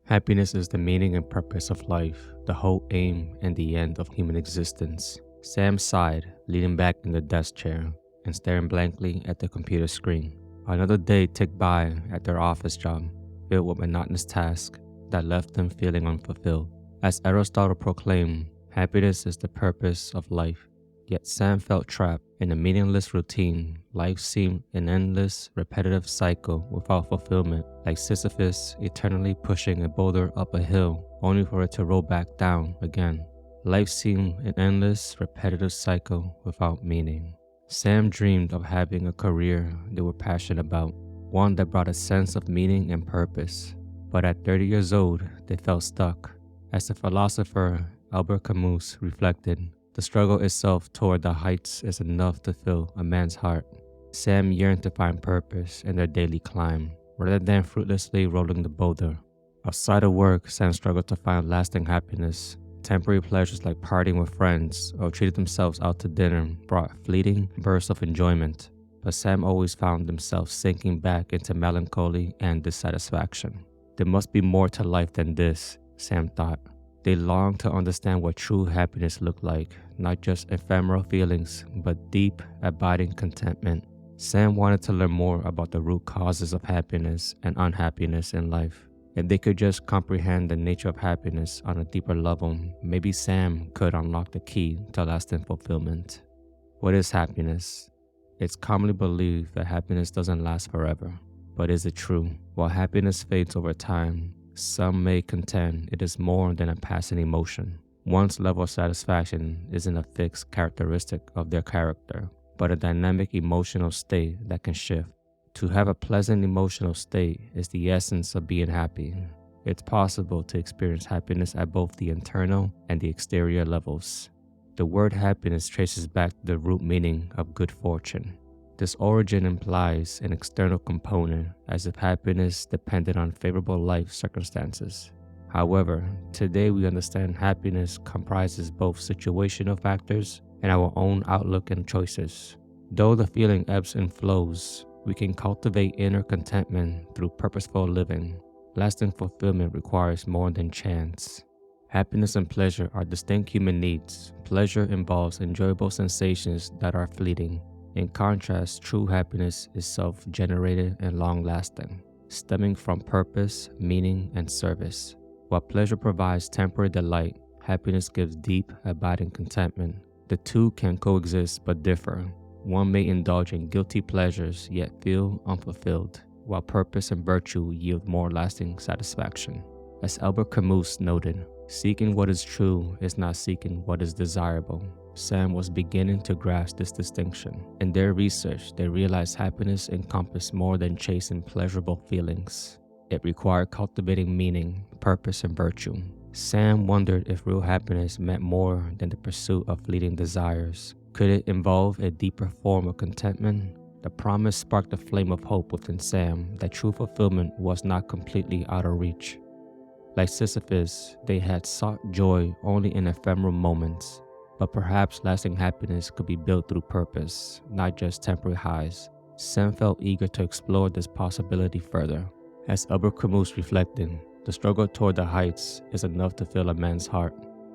Happiness is the meaning and purpose of life, the whole aim and the end of human existence. Sam sighed, leaning back in the desk chair and staring blankly at the computer screen. Another day ticked by at their office job, filled with monotonous tasks that left them feeling unfulfilled. As Aristotle proclaimed, happiness is the purpose of life. Yet Sam felt trapped in a meaningless routine. Life seemed an endless, repetitive cycle without fulfillment, like Sisyphus eternally pushing a boulder up a hill, only for it to roll back down again. Life seemed an endless, repetitive cycle without meaning. Sam dreamed of having a career they were passionate about, one that brought a sense of meaning and purpose. But at 30 years old, they felt stuck. As the philosopher Albert Camus reflected, the struggle itself toward the heights is enough to fill a man's heart. Sam yearned to find purpose in their daily climb, rather than fruitlessly rolling the boulder. Outside of work, Sam struggled to find lasting happiness. Temporary pleasures like partying with friends or treating themselves out to dinner brought fleeting bursts of enjoyment. But Sam always found himself sinking back into melancholy and dissatisfaction. There must be more to life than this, Sam thought. They longed to understand what true happiness looked like, not just ephemeral feelings, but deep, abiding contentment. Sam wanted to learn more about the root causes of happiness and unhappiness in life. If they could just comprehend the nature of happiness on a deeper level, maybe Sam could unlock the key to lasting fulfillment. What is happiness? It's commonly believed that happiness doesn't last forever. But is it true? While happiness fades over time, some may contend it is more than a passing emotion. One's level of satisfaction isn't a fixed characteristic of their character, but a dynamic emotional state that can shift. To have a pleasant emotional state is the essence of being happy. It's possible to experience happiness at both the internal and the exterior levels. The word happiness traces back to the root meaning of good fortune. This origin implies an external component, as if happiness depended on favorable life circumstances. However, today we understand happiness comprises both situational factors and our own outlook and choices. Though the feeling ebbs and flows, we can cultivate inner contentment through purposeful living. Lasting fulfillment requires more than chance. Happiness and pleasure are distinct human needs. Pleasure involves enjoyable sensations that are fleeting. In contrast, true happiness is self-generated and long-lasting, stemming from purpose, meaning, and service. While pleasure provides temporary delight, happiness gives deep, abiding contentment. The two can coexist but differ. One may indulge in guilty pleasures yet feel unfulfilled, while purpose and virtue yield more lasting satisfaction. As Albert Camus noted, seeking what is true is not seeking what is desirable. Sam was beginning to grasp this distinction. In their research, they realized happiness encompassed more than chasing pleasurable feelings. It required cultivating meaning, purpose, and virtue. Sam wondered if real happiness meant more than the pursuit of fleeting desires. Could it involve a deeper form of contentment? The promise sparked a flame of hope within Sam that true fulfillment was not completely out of reach. Like Sisyphus, they had sought joy only in ephemeral moments. But perhaps lasting happiness could be built through purpose, not just temporary highs. Sam felt eager to explore this possibility further. As Albert Camus reflected, the struggle toward the heights is enough to fill a man's heart.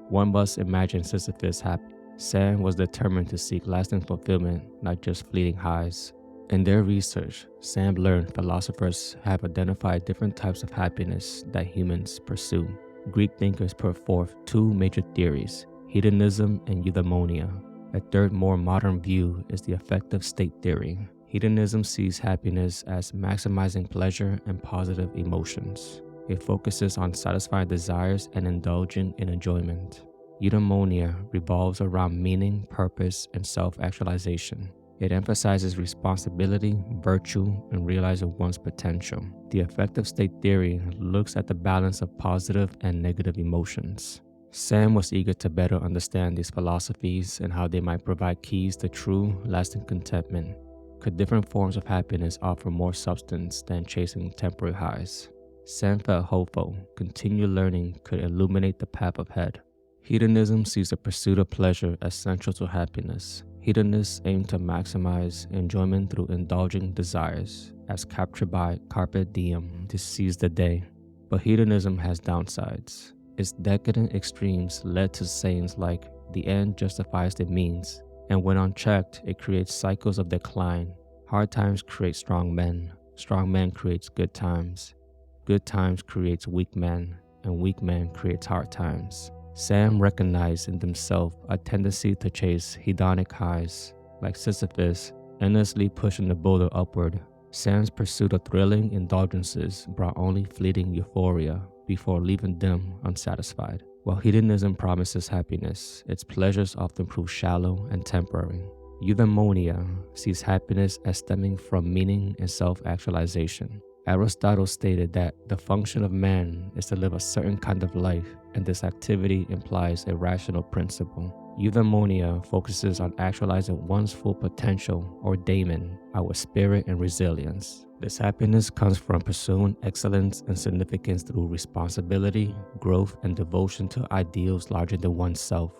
One must imagine Sisyphus happy. Sam was determined to seek lasting fulfillment, not just fleeting highs. In their research, Sam learned philosophers have identified different types of happiness that humans pursue. Greek thinkers put forth two major theories: hedonism and eudaimonia. A third, more modern view is the affective state theory. Hedonism sees happiness as maximizing pleasure and positive emotions. It focuses on satisfying desires and indulging in enjoyment. Eudaimonia revolves around meaning, purpose, and self-actualization. It emphasizes responsibility, virtue, and realizing one's potential. The affective state theory looks at the balance of positive and negative emotions. Sam was eager to better understand these philosophies and how they might provide keys to true, lasting contentment. Could different forms of happiness offer more substance than chasing temporary highs? Sam felt hopeful. Continued learning could illuminate the path ahead. Hedonism sees the pursuit of pleasure as central to happiness. Hedonists aim to maximize enjoyment through indulging desires, as captured by carpe diem, to seize the day. But hedonism has downsides. Its decadent extremes led to sayings like, the end justifies the means, and when unchecked, it creates cycles of decline. Hard times create strong men creates good times creates weak men, and weak men creates hard times. Sam recognized in himself a tendency to chase hedonic highs, like Sisyphus, endlessly pushing the boulder upward. Sam's pursuit of thrilling indulgences brought only fleeting euphoria before leaving them unsatisfied. While hedonism promises happiness, its pleasures often prove shallow and temporary. Eudaimonia sees happiness as stemming from meaning and self-actualization. Aristotle stated that the function of man is to live a certain kind of life, and this activity implies a rational principle. Eudaimonia focuses on actualizing one's full potential, or daemon, our spirit and resilience. This happiness comes from pursuing excellence and significance through responsibility, growth, and devotion to ideals larger than oneself.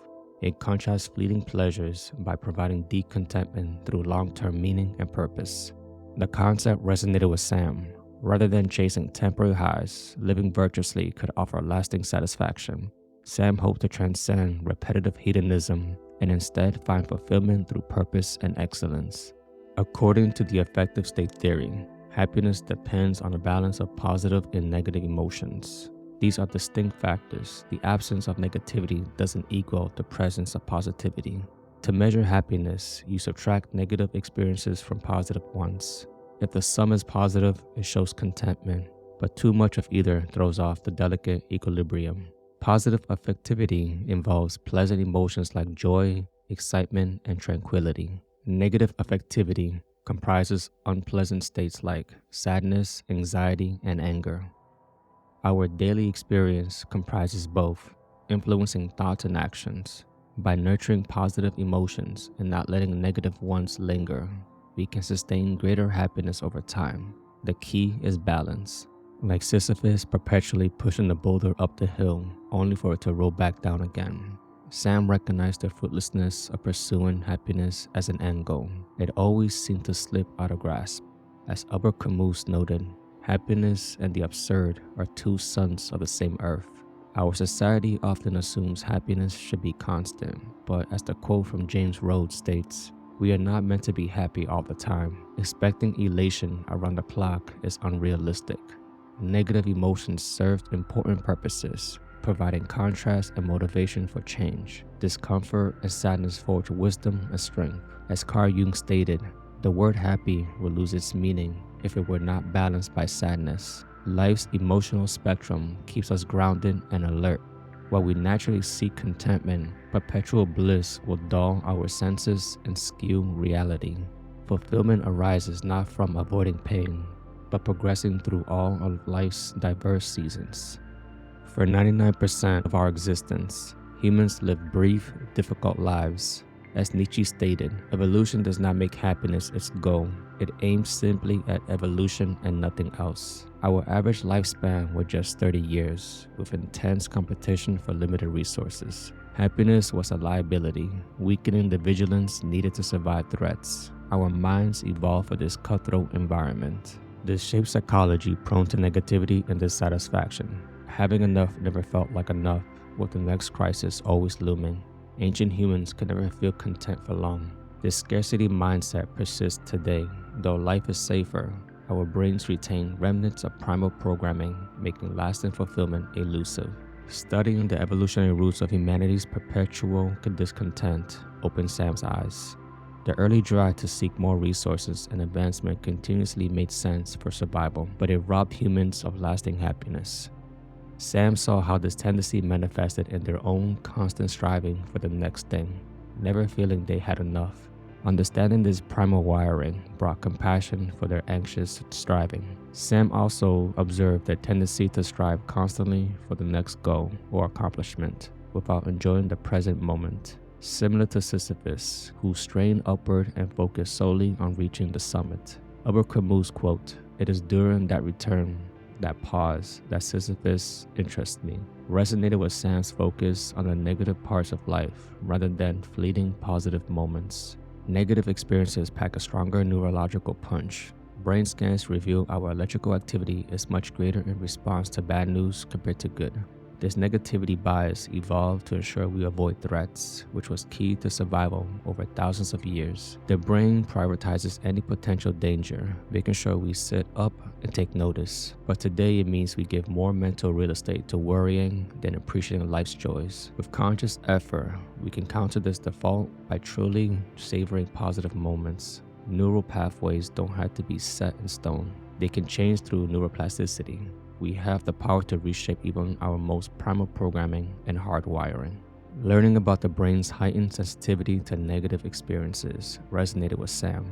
It contrasts fleeting pleasures by providing deep contentment through long-term meaning and purpose. The concept resonated with Sam. Rather than chasing temporary highs, living virtuously could offer lasting satisfaction. Sam hoped to transcend repetitive hedonism and instead find fulfillment through purpose and excellence. According to the affective state theory, happiness depends on a balance of positive and negative emotions. These are distinct factors. The absence of negativity doesn't equal the presence of positivity. To measure happiness, you subtract negative experiences from positive ones. If the sum is positive, it shows contentment, but too much of either throws off the delicate equilibrium. Positive affectivity involves pleasant emotions like joy, excitement, and tranquility. Negative affectivity comprises unpleasant states like sadness, anxiety, and anger. Our daily experience comprises both, influencing thoughts and actions. By nurturing positive emotions and not letting negative ones linger, we can sustain greater happiness over time. The key is balance. Like Sisyphus perpetually pushing the boulder up the hill, only for it to roll back down again. Sam recognized the fruitlessness of pursuing happiness as an end goal. It always seemed to slip out of grasp. As Albert Camus noted, happiness and the absurd are two sons of the same earth. Our society often assumes happiness should be constant, but as the quote from James Rhodes states, we are not meant to be happy all the time. Expecting elation around the clock is unrealistic. Negative emotions serve important purposes, providing contrast and motivation for change. Discomfort and sadness forge wisdom and strength. As Carl Jung stated, the word happy would lose its meaning if it were not balanced by sadness. Life's emotional spectrum keeps us grounded and alert. While we naturally seek contentment, perpetual bliss will dull our senses and skew reality. Fulfillment arises not from avoiding pain, but progressing through all of life's diverse seasons. For 99% of our existence, humans live brief, difficult lives. As Nietzsche stated, evolution does not make happiness its goal. It aims simply at evolution and nothing else. Our average lifespan was just 30 years, with intense competition for limited resources. Happiness was a liability, weakening the vigilance needed to survive threats. Our minds evolved for this cutthroat environment. This shapes psychology prone to negativity and dissatisfaction. Having enough never felt like enough, with the next crisis always looming. Ancient humans could never feel content for long. This scarcity mindset persists today. Though life is safer, our brains retain remnants of primal programming, making lasting fulfillment elusive. Studying the evolutionary roots of humanity's perpetual discontent opened Sam's eyes. The early drive to seek more resources and advancement continuously made sense for survival, but it robbed humans of lasting happiness. Sam saw how this tendency manifested in their own constant striving for the next thing, never feeling they had enough. Understanding this primal wiring brought compassion for their anxious striving. Sam also observed their tendency to strive constantly for the next goal or accomplishment without enjoying the present moment. Similar to Sisyphus, who strained upward and focused solely on reaching the summit. Albert Camus' quote, "It is during that return, that pause, that Sisyphus interests me," resonated with Sam's focus on the negative parts of life rather than fleeting positive moments. Negative experiences pack a stronger neurological punch. Brain scans reveal our electrical activity is much greater in response to bad news compared to good. This negativity bias evolved to ensure we avoid threats, which was key to survival over thousands of years. The brain prioritizes any potential danger, making sure we sit up and take notice. But today it means we give more mental real estate to worrying than appreciating life's joys. With conscious effort, we can counter this default by truly savoring positive moments. Neural pathways don't have to be set in stone. They can change through neuroplasticity. We have the power to reshape even our most primal programming and hardwiring. Learning about the brain's heightened sensitivity to negative experiences resonated with Sam.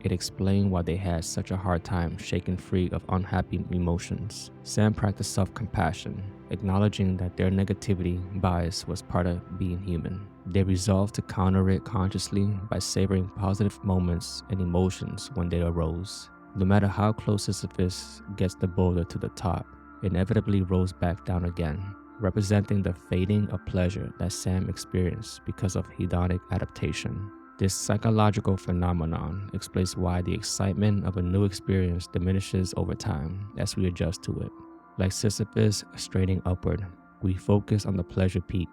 It explained why they had such a hard time shaking free of unhappy emotions. Sam practiced self-compassion, acknowledging that their negativity bias was part of being human. They resolved to counter it consciously by savoring positive moments and emotions when they arose. No matter how close Sisyphus gets the boulder to the top, it inevitably rolls back down again, representing the fading of pleasure that Sam experienced because of hedonic adaptation. This psychological phenomenon explains why the excitement of a new experience diminishes over time as we adjust to it. Like Sisyphus straining upward, we focus on the pleasure peak,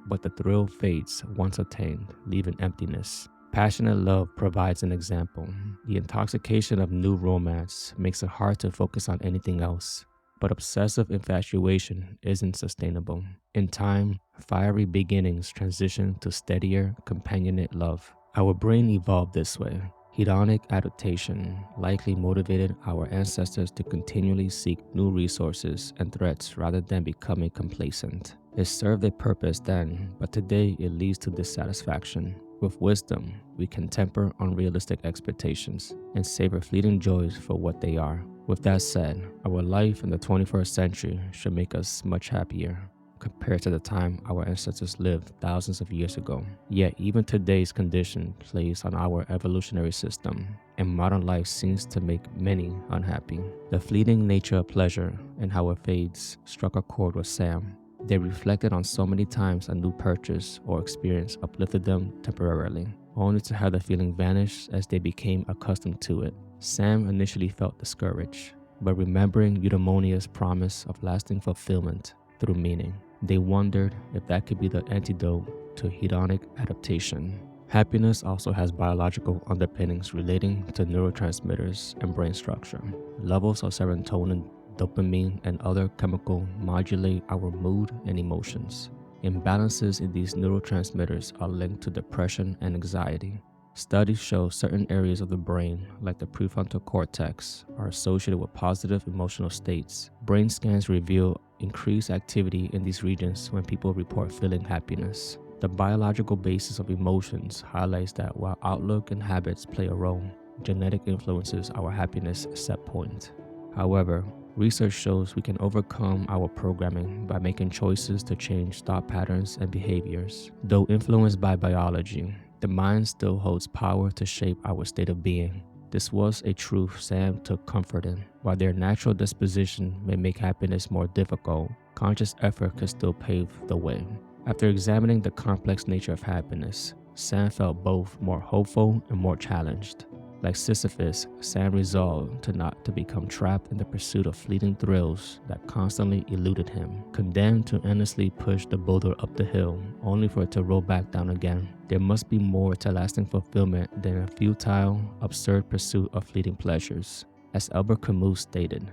but the thrill fades once attained, leaving emptiness. Passionate love provides an example. The intoxication of new romance makes it hard to focus on anything else. But obsessive infatuation isn't sustainable. In time, fiery beginnings transition to steadier, companionate love. Our brain evolved this way. Hedonic adaptation likely motivated our ancestors to continually seek new resources and threats rather than becoming complacent. It served a purpose then, but today it leads to dissatisfaction. With wisdom, we can temper unrealistic expectations and savor fleeting joys for what they are. With that said, our life in the 21st century should make us much happier compared to the time our ancestors lived thousands of years ago. Yet even today's condition plays on our evolutionary system, and modern life seems to make many unhappy. The fleeting nature of pleasure and how it fades struck a chord with Sam. They reflected on so many times a new purchase or experience uplifted them temporarily, only to have the feeling vanish as they became accustomed to it. Sam initially felt discouraged, but remembering Eudaimunia's promise of lasting fulfillment through meaning, they wondered if that could be the antidote to hedonic adaptation. Happiness also has biological underpinnings relating to neurotransmitters and brain structure. Levels of serotonin, dopamine, and other chemicals modulate our mood and emotions. Imbalances in these neurotransmitters are linked to depression and anxiety. Studies show certain areas of the brain, like the prefrontal cortex, are associated with positive emotional states. Brain scans reveal increased activity in these regions when people report feeling happiness. The biological basis of emotions highlights that while outlook and habits play a role, genetic influences our happiness set point. However, research shows we can overcome our programming by making choices to change thought patterns and behaviors. Though influenced by biology, the mind still holds power to shape our state of being. This was a truth Sam took comfort in. While their natural disposition may make happiness more difficult, conscious effort could still pave the way. After examining the complex nature of happiness, Sam felt both more hopeful and more challenged. Like Sisyphus, Sam resolved to become trapped in the pursuit of fleeting thrills that constantly eluded him, condemned to endlessly push the boulder up the hill, only for it to roll back down again. There must be more to lasting fulfillment than a futile, absurd pursuit of fleeting pleasures. As Albert Camus stated,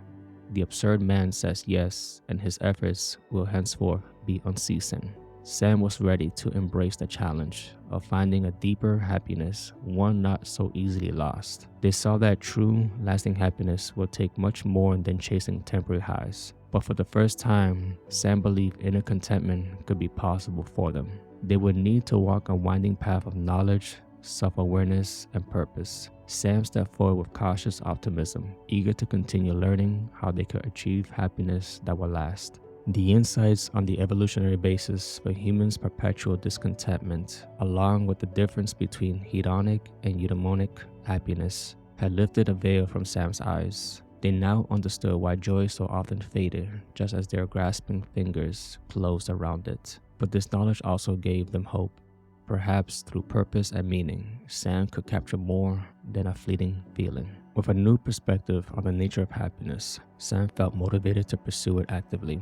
"The absurd man says yes, and his efforts will henceforth be unceasing." Sam was ready to embrace the challenge of finding a deeper happiness, one not so easily lost. They saw that true, lasting happiness would take much more than chasing temporary highs. But for the first time, Sam believed inner contentment could be possible for them. They would need to walk a winding path of knowledge, self-awareness, and purpose. Sam stepped forward with cautious optimism, eager to continue learning how they could achieve happiness that would last. The insights on the evolutionary basis for humans' perpetual discontentment, along with the difference between hedonic and eudaimonic happiness, had lifted a veil from Sam's eyes. They now understood why joy so often faded, just as their grasping fingers closed around it. But this knowledge also gave them hope. Perhaps through purpose and meaning, Sam could capture more than a fleeting feeling. With a new perspective on the nature of happiness, Sam felt motivated to pursue it actively.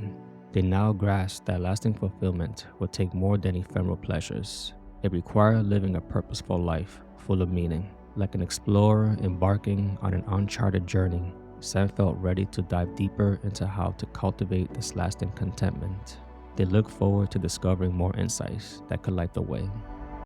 They now grasped that lasting fulfillment would take more than ephemeral pleasures. It required living a purposeful life, full of meaning. Like an explorer embarking on an uncharted journey, Sam felt ready to dive deeper into how to cultivate this lasting contentment. They look forward to discovering more insights that could light the way.